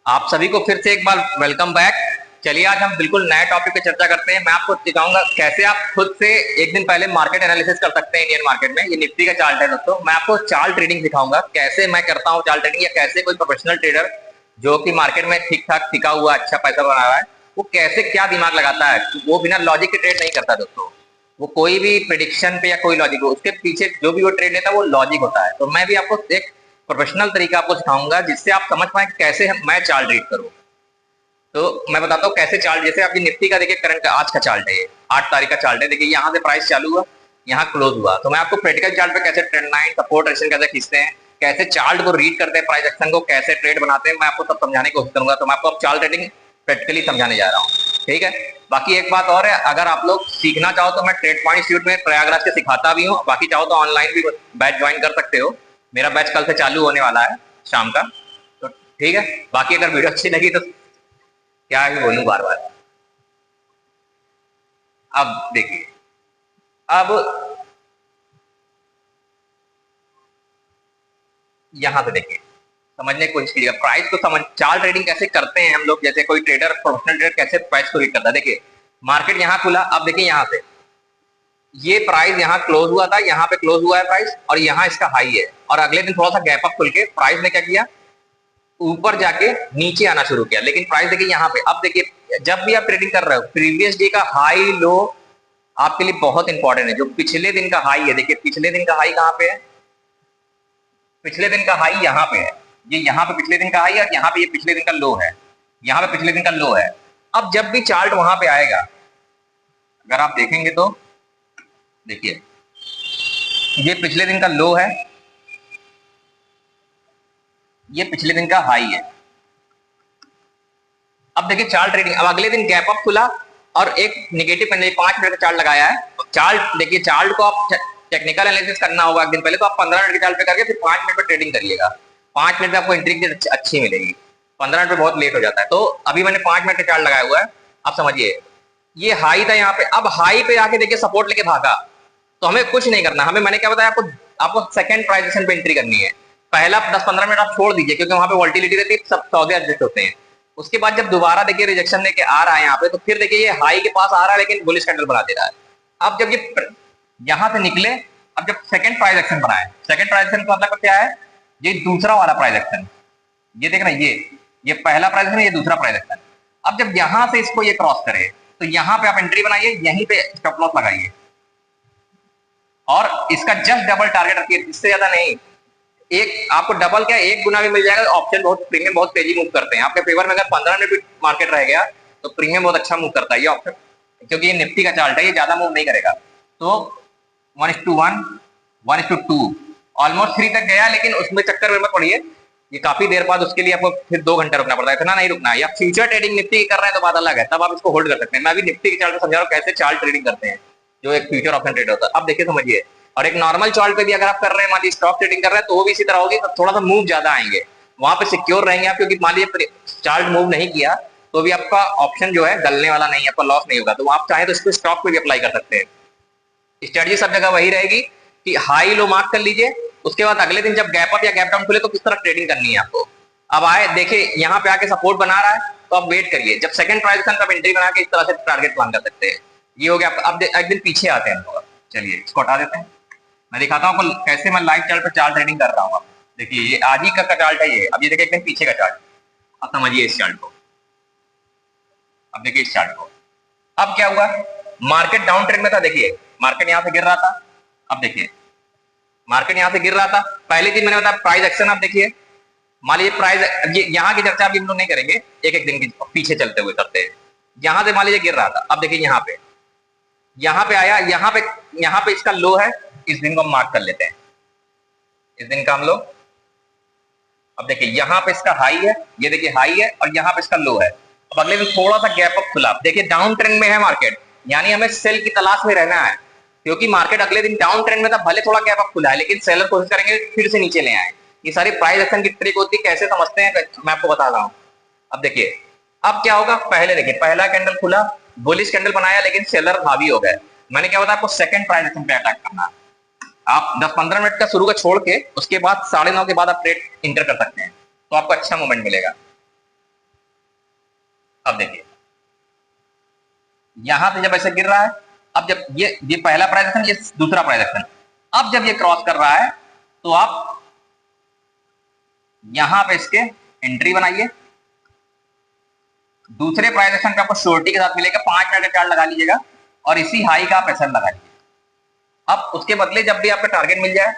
आप सभी को फिर से एक बार वेलकम बैक। चलिए आज हम बिल्कुल नए टॉपिक पे चर्चा करते हैं। मैं आपको सिखाऊंगा कैसे आप खुद से एक दिन पहले मार्केट एनालिसिस कर सकते हैं इंडियन मार्केट में। ये निफ्टी का चार्ट है दोस्तों। मैं आपको चार्ट ट्रेडिंग सिखाऊंगा कैसे मैं करता हूँ चार्ट ट्रेडिंग, या कैसे कोई प्रोफेशनल ट्रेडर जो कि मार्केट में ठीक ठाक टिका हुआ अच्छा पैसा बना रहा है वो कैसे क्या दिमाग लगाता है। वो बिना लॉजिक के ट्रेड नहीं करता दोस्तों। वो कोई भी प्रिडिक्शन पे या कोई लॉजिक हो उसके पीछे जो भी वो ट्रेड लेता है वो लॉजिक होता है। तो मैं भी आपको एक प्रोफेशनल तरीका आपको सिखाऊंगा जिससे आप समझ पाए कैसे मैं चार्ट रीड करूँ। तो मैं बताता हूँ कैसे चार्ट। जैसे आपकी निफ्टी का देखिए करंट आज का चार्ट है, ये 8 तारीख का चार्ट है। देखिए यहाँ से प्राइस चालू हुआ, यहाँ क्लोज हुआ। तो मैं आपको प्रैक्टिकल चार्ट पे कैसे ट्रेंड लाइन सपोर्ट एक्शन कैसे खींचते हैं, कैसे चार्ट को रीड करते हैं, प्राइस एक्शन को कैसे ट्रेड बनाते हैं, मैं आपको सब समझाने की कोशिश करूंगा। तो मैं आपको अब चार्ट ट्रेडिंग प्रैक्टिकली समझाने जा रहा हूँ, ठीक है। बाकी एक बात और है, अगर आप लोग सीखना चाहो तो मैं ट्रेड पॉइंट इंस्टीट्यूट में प्रयागराज से सिखाता भी हूँ। बाकी चाहो तो ऑनलाइन भी बैच ज्वाइन कर सकते हो। मेरा बैच कल से चालू होने वाला है शाम का, तो ठीक है। बाकी अगर वीडियो अच्छी लगी तो क्या ही बोलूं बार बार। अब देखिए, अब यहां से देखिए, समझने की कोशिश कीजिएगा प्राइस को। समझ चार्ट ट्रेडिंग कैसे करते हैं हम लोग, जैसे कोई ट्रेडर प्रोफेशनल ट्रेडर कैसे प्राइस को रीड करता है। देखिए मार्केट यहां खुला, अब देखिए यहां से ये प्राइस यहां क्लोज हुआ था, यहां पे क्लोज हुआ है प्राइस, और यहां इसका हाई है। और अगले दिन थोड़ा सा गैप अप खुल के प्राइस ने क्या किया, ऊपर जाके नीचे आना शुरू किया। लेकिन प्राइस देखिए यहाँ पे, अब देखिए जब भी आप ट्रेडिंग कर रहे हो प्रीवियस डे का हाई लो आपके लिए बहुत इंपॉर्टेंट है। जो पिछले दिन का हाई है, देखिए पिछले दिन का हाई कहाँ पे है, पिछले दिन का हाई यहाँ पे है। ये यहाँ पे पिछले दिन का हाई है, और यहाँ पे ये पिछले दिन का लो है, यहाँ पे पिछले दिन का लो है। अब जब भी चार्ट वहां पे आएगा, अगर आप देखेंगे तो देखिए ये पिछले दिन का लो है, ये पिछले दिन का हाई है। अब देखिए चार्ट ट्रेडिंग, अब अगले दिन गैप अप खुला और एक निगेटिव कैंडल 5 मिनट का चार्ट लगाया है। चार्ट देखिए, चार्ट को आप टेक्निकल एनालिसिस करना होगा एक दिन पहले, तो आप 15 मिनट के चार्ट पे करके फिर 5 मिनट पे ट्रेडिंग करिएगा। 5 मिनट में आपको एंट्री की अच्छी मिलेगी, 15 मिनट में बहुत लेट हो जाता है। तो अभी मैंने 5 मिनट का चार्ट लगाया हुआ है। आप समझिए ये हाई था यहाँ पे, अब हाई पे आके देखिए सपोर्ट लेके भागा। तो हमें कुछ नहीं करना, हमें मैंने क्या बताया आपको, आपको सेकंड प्राइस पे एंट्री करनी है। पहला 10-15 मिनट आप छोड़ दीजिए क्योंकि वहां पे वोल्टिलिटी रहती है, सब सौदे एडजस्ट होते हैं। उसके बाद जब दोबारा देखिए रिजेक्शन लेके आ रहा है यहाँ पे, तो फिर देखिए ये हाई के पास आ रहा है लेकिन बुलिश कैंडल बना दे रहा है। अब जब ये यहां से निकले, अब जब सेकंड प्राइस एक्शन बनाए, सेकंड प्राइस एक्शन का मतलब क्या है, ये दूसरा वाला प्राइस एक्शन, ये देखना, ये पहला प्राइस एक्शन, ये दूसरा प्राइस एक्शन। अब जब यहां से इसको ये क्रॉस करे तो यहां पे आप एंट्री बनाइए, यहीं पे स्टॉप लॉस लगाइए और इसका जस्ट डबल टारगेट रखिए, इससे ज्यादा नहीं। एक आपको डबल क्या, एक गुना भी मिल जाएगा। ऑप्शन बहुत, प्रीमियम बहुत तेजी मूव करते हैं आपके फेवर में। अगर 15 मिनट भी मार्केट रह गया तो प्रीमियम बहुत अच्छा मूव करता है ये ऑप्शन, क्योंकि ये निफ्टी का चार्ट है, ये ज्यादा मूव नहीं करेगा। तो 1:1, 1:2, ऑलमोस्ट 3 तक गया, लेकिन उसमें चक्कर में मत पड़िए। ये काफी देर बाद उसके लिए आपको फिर 2 घंटे रुकना पड़ता है, इतना नहीं रुकना है। या फ्यूचर ट्रेडिंग निफ्टी की कर रहे हैं तो बात अलग है, तब आप इसको होल्ड कर सकते हैं। मैं अभी निफ्टी के चार्ट को समझा रहा हूँ कैसे चार्ट ट्रेडिंग करते हैं, जो एक फ्यूचर ऑप्शन ट्रेडर होता है। अब देखिए समझिए, और एक नॉर्मल चार्ट पे भी अगर आप कर रहे हैं, मान लीजिए स्टॉक ट्रेडिंग कर रहे हैं, तो वो भी इसी तरह होगी। तो थोड़ा सा मूव ज्यादा आएंगे, वहां पे सिक्योर रहेंगे आप, क्योंकि मान लीजिए चार्ट मूव नहीं किया तो भी आपका ऑप्शन जो है गलने वाला नहीं है, आपका लॉस नहीं होगा। तो आप चाहे तो इसको स्टॉक पे भी अप्लाई कर सकते हैं। स्ट्रेटजी सब जगह वही रहेगी कि हाई लो मार्क कर लीजिए, उसके बाद अगले दिन जब गैप अप या गैप डाउन खुले तो किस तरह ट्रेडिंग करनी है आपको। अब आए देखिए यहाँ पे आके सपोर्ट बना रहा है, तो आप वेट करिए, जब सेकंड प्राइस तब एंट्री बना के इस तरह से टारगेट प्लान कर सकते हैं। ये हो गया। अब एक दिन पीछे आते हैं लोग, चलिए इसको हटा देते हैं। मैं दिखाता हूँ आपको कैसे मैं लाइव चार्ट पे चार्ट ट्रेडिंग कर रहा हूँ। देखिए ये आज ही का चार्ट है ये, अब ये देखिए एक दिन पीछे का चार्ट। अब समझिए इस चार्ट को, अब देखिए इस चार्ट को। अब क्या हुआ, मार्केट डाउन ट्रेंड में था, देखिए मार्केट यहां से गिर रहा था। अब देखिए मार्केट यहां से गिर रहा था, पहले दिन मैंने बताया प्राइस एक्शन। आप देखिए मान लीजिए प्राइस, यहाँ की चर्चा अभी हम लोग नहीं करेंगे, एक एक दिन की पीछे चलते हुए करते हैं। यहां से मान लीजिए गिर रहा था, अब देखिए यहाँ पे आया, यहाँ पे इसका लो है, इस दिन को हम मार्क कर लेते हैं, इस दिन का हम लोग। अब देखिए यहाँ पे इसका हाई है, ये देखिए हाई है, और यहाँ पे इसका लो है। अब अगले दिन थोड़ा सा गैप अप खुला, देखिए डाउन ट्रेंड में है मार्केट, यानी हमें सेल की तलाश में रहना है, क्योंकि मार्केट अगले दिन डाउन ट्रेंड में था, भले थोड़ा गैप अप खुला है, लेकिन सेलर कोशिश करेंगे फिर से नीचे ले आए। ये सारी प्राइस एक्शन की ट्रिक होती है, कैसे समझते हैं मैं आपको बता रहा हूँ। अब देखिए अब क्या होगा, पहले देखिए पहला कैंडल खुला, बुलिश कैंडल बनाया, लेकिन सेलर हावी हो गए। मैंने क्या बताया आपको, सेकंड प्राइस एक्शन पे अटैक करना है। आप 10-15 मिनट का शुरू का छोड़ के उसके बाद 9:30 के बाद आप ट्रेड इंटर कर सकते हैं, तो आपको अच्छा मूवमेंट मिलेगा। अब देखिए यहां से जब ऐसे गिर रहा है, अब जब ये पहला प्राइस एक्शन, ये दूसरा प्राइस एक्शन, अब जब ये क्रॉस कर रहा है तो आप यहां पे इसके एंट्री बनाइए। दूसरे प्राइस एक्शन पे आपको श्योरिटी के साथ मिलेगा, 5 मिनट का चार्ट लगा लीजिएगा और इसी हाई का आप एसएल लगा लीजिए। अब उसके बदले जब भी आपका टारगेट मिल जाए,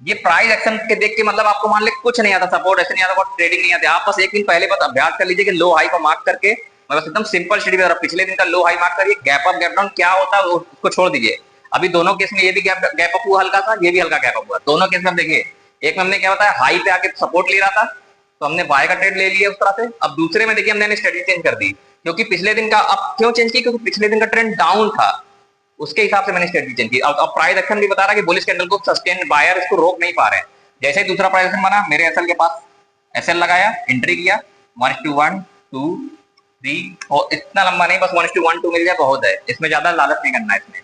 ये प्राइस एक्शन के देख के मतलब आपको मान ले कुछ नहीं आता, सपोर्ट ऐसे नहीं आता, ट्रेडिंग नहीं आती, आप बस एक दिन पहले बस अभ्यास कर लीजिए कि लो हाई को मार्क करके, मतलब एकदम सिंपल स्टडी में पिछले दिन का लो हाई मार्क करिए, गैप अप गैप डाउन क्या होता है उसको छोड़ दीजिए। अभी दोनों केस में ये भी गैप अप हुआ हल्का सा, ये भी हल्का गैप अप हुआ, दोनों केस में देखिए एक में हमने क्या बताया, हाई पे आके सपोर्ट ले रहा था तो हमने बाय का ट्रेड ले लिया उस तरह से। अब दूसरे में देखिए हमने स्ट्रेटजी चेंज कर दी, क्योंकि पिछले दिन का, अब क्यों चेंज की, क्योंकि पिछले दिन का ट्रेंड डाउन था, उसके हिसाब से मैंने स्ट्रेटजी चेंज की। अब प्राइस एक्शन भी बता रहा है कि बुलिश कैंडल को सस्टेन, बायर इसको रोक नहीं पा रहे हैं। जैसे ही दूसरा प्राइस एक्शन बना, मेरे एसएल के पास एसएल लगाया, एंट्री किया 1:1 2 3, और इतना लंबा नहीं, बस 1:1 2 मिल जाए बहुत है, इसमें ज्यादा लालच नहीं करना है, इसमें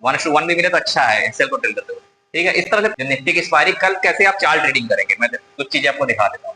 1:1 भी मिले तो अच्छा है एसएल को ट्रेड करते हुए। ठीक है, इस तरह से निफ्टी की एक्सपायरी कल कैसे आप चार्ट ट्रेडिंग करेंगे, मैं कुछ चीजें आपको दिखा देता हूँ।